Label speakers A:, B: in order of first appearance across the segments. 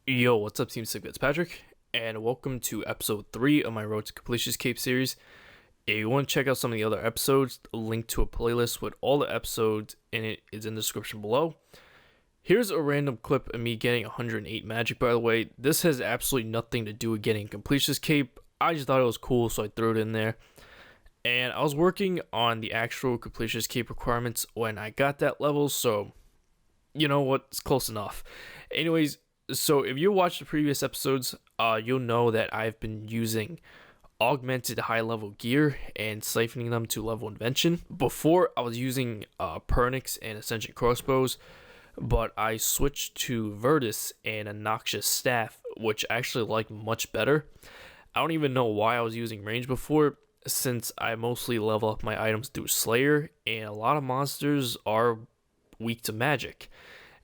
A: Yo, what's up, Team ImSikovit's Patrick, and welcome to episode 3 of my Road to Completionist Cape series. If you want to check out some of the other episodes, a link to a playlist with all the episodes in it is in the description below. Here's a random clip of me getting 108 magic, by the way. This has absolutely nothing to do with getting Completionist Cape. I just thought it was cool, so I threw it in there. And I was working on the actual Completionist Cape requirements when I got that level, so you know what, it's close enough. Anyways, so if you watched the previous episodes, you'll know that I've been using augmented high level gear and siphoning them to level invention. Before, I was using Pernix and Ascension crossbows, but I switched to Virtus and a Noxious staff, which I actually like much better. I don't even know why I was using range before, since I mostly level up my items through Slayer, and a lot of monsters are weak to magic.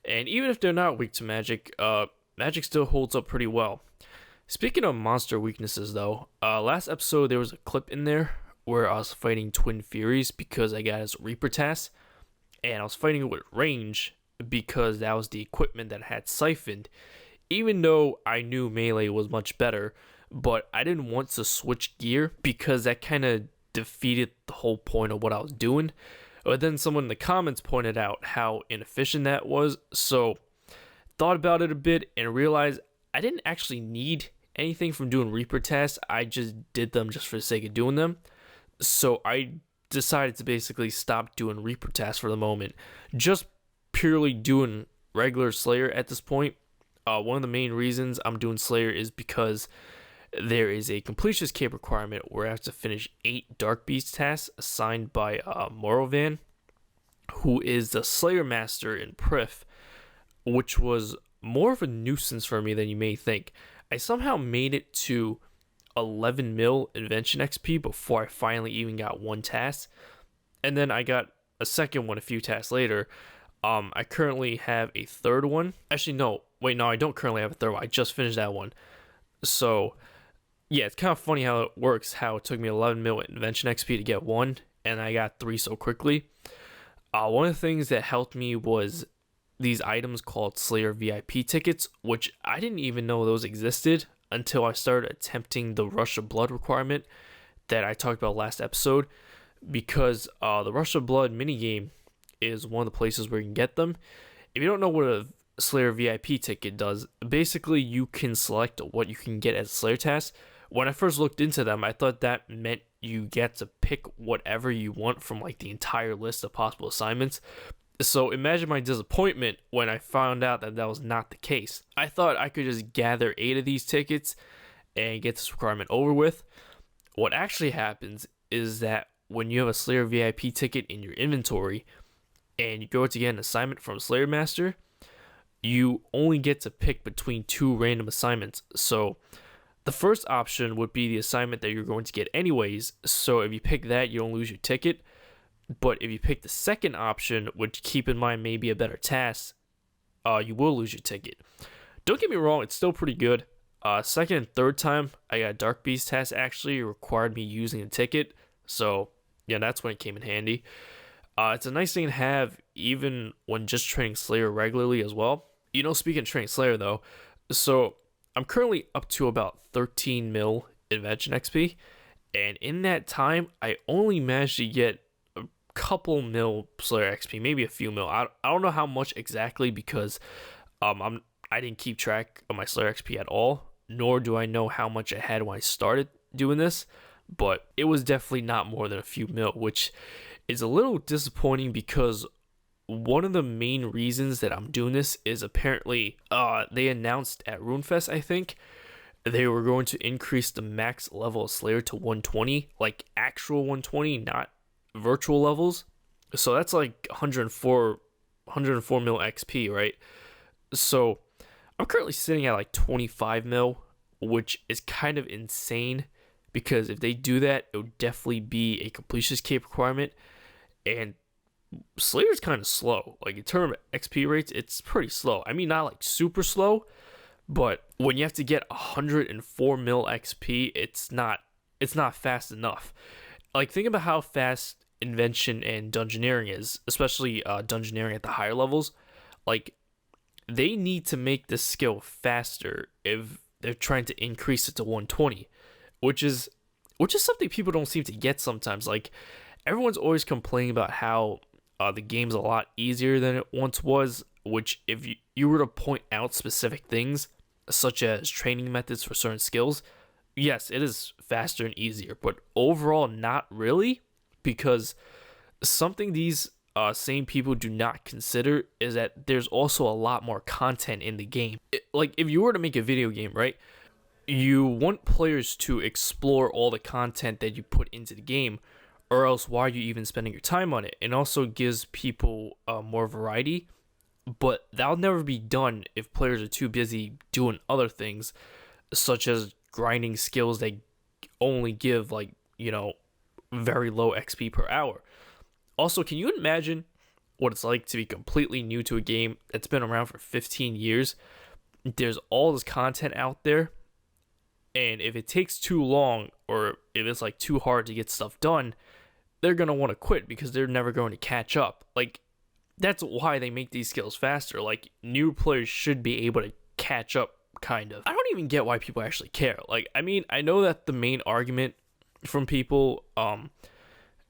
A: And even if they're not weak to magic, magic still holds up pretty well. Speaking of monster weaknesses though, last episode there was a clip in there where I was fighting Twin Furies because I got his Reaper task, and I was fighting with range because that was the equipment that I had siphoned, even though I knew melee was much better, but I didn't want to switch gear because that kind of defeated the whole point of what I was doing. But then someone in the comments pointed out how inefficient that was, so thought about it a bit and realized I didn't actually need anything from doing Reaper tasks. I just did them just for the sake of doing them. So I decided to basically stop doing Reaper tasks for the moment, just purely doing regular Slayer at this point. One of the main reasons I'm doing Slayer is because there is a Completionist Cape requirement where I have to finish 8 Dark Beast tasks assigned by Morovan, who is the Slayer Master in Prif, which was more of a nuisance for me than you may think. I somehow made it to 11 mil Invention XP before I finally even got one task, and then I got a second one a few tasks later. I currently have a third one. Actually, no, I don't currently have a third one. I just finished that one. So yeah, it's kind of funny how it works, how it took me 11 mil Invention XP to get one, and I got 3 so quickly. One of the things that helped me was these items called Slayer VIP tickets, which I didn't even know those existed until I started attempting the Rush of Blood requirement that I talked about last episode, because the Rush of Blood minigame is one of the places where you can get them. If you don't know what a Slayer VIP ticket does, basically you can select what you can get as a Slayer task. When I first looked into them, I thought that meant you get to pick whatever you want from like the entire list of possible assignments. So imagine my disappointment when I found out that that was not the case. I thought I could just gather 8 of these tickets and get this requirement over with. What actually happens is that when you have a Slayer VIP ticket in your inventory and you go to get an assignment from Slayer Master, you only get to pick between 2 random assignments. So the first option would be the assignment that you're going to get anyways, so if you pick that, you don't lose your ticket. But if you pick the second option, which keep in mind may be a better task, you will lose your ticket. Don't get me wrong, it's still pretty good. Second and third time I got a Dark Beast task actually required me using a ticket, so yeah, that's when it came in handy. It's a nice thing to have even when just training Slayer regularly as well. You know, speaking of training Slayer though, so I'm currently up to about 13 mil Invention XP, and in that time, I only managed to get a couple mil Slayer XP, maybe a few mil. I don't know how much exactly because I didn't keep track of my Slayer XP at all, nor do I know how much I had when I started doing this, but it was definitely not more than a few mil, which is a little disappointing because one of the main reasons that I'm doing this is apparently they announced at RuneFest, I think, they were going to increase the max level of Slayer to 120, like actual 120, not virtual levels. So that's like 104 mil XP, right? So I'm currently sitting at like 25 mil, which is kind of insane because if they do that, it would definitely be a Completionist Cape requirement, and Slayer's kind of slow. Like in terms of XP rates, it's pretty slow. I mean, not like super slow, but when you have to get 104 mil XP, it's not fast enough. Like think about how fast Invention and Dungeoneering is, especially Dungeoneering at the higher levels. Like they need to make this skill faster if they're trying to increase it to 120, which is something people don't seem to get sometimes. Like, everyone's always complaining about how the game's a lot easier than it once was, which if you were to point out specific things, such as training methods for certain skills, yes, it is faster and easier, but overall, not really, because something these same people do not consider is that there's also a lot more content in the game. Like, if you were to make a video game, right, you want players to explore all the content that you put into the game, or else why are you even spending your time on it? It also gives people more variety, but that'll never be done if players are too busy doing other things, such as grinding skills that only give, like, very low XP per hour. Also, can you imagine what it's like to be completely new to a game that's been around for 15 years? There's all this content out there, and if it takes too long, or if it's like too hard to get stuff done, they're going to want to quit because they're never going to catch up. Like, that's why they make these skills faster. Like, new players should be able to catch up, kind of. I don't even get why people actually care. Like, I mean, I know that the main argument from people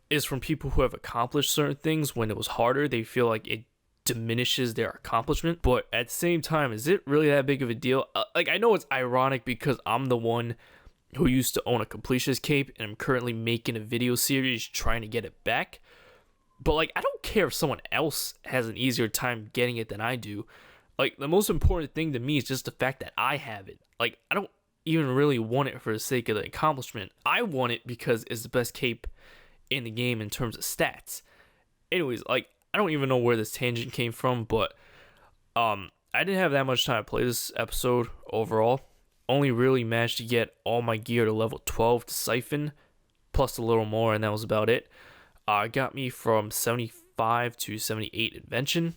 A: is from people who have accomplished certain things. When it was harder, they feel like it diminishes their accomplishment, but at the same time, is it really that big of a deal? Like, I know it's ironic because I'm the one who used to own a Completionist cape, and I'm currently making a video series trying to get it back, but like, I don't care if someone else has an easier time getting it than I do. Like, the most important thing to me is just the fact that I have it. Like, I don't even really want it for the sake of the accomplishment. I want it because it's the best cape in the game in terms of stats. Anyways, like, I don't even know where this tangent came from, but I didn't have that much time to play this episode overall. Only really managed to get all my gear to level 12 to Siphon, plus a little more, and that was about it. It got me from 75 to 78 Invention.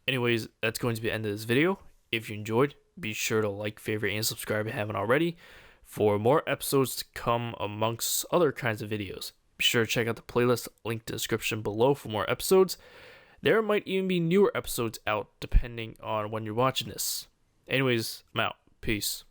A: Anyways, that's going to be the end of this video. If you enjoyed, be sure to like, favorite, and subscribe if you haven't already for more episodes to come amongst other kinds of videos. Be sure to check out the playlist linked in the description below for more episodes. There might even be newer episodes out depending on when you're watching this. Anyways, I'm out. Peace.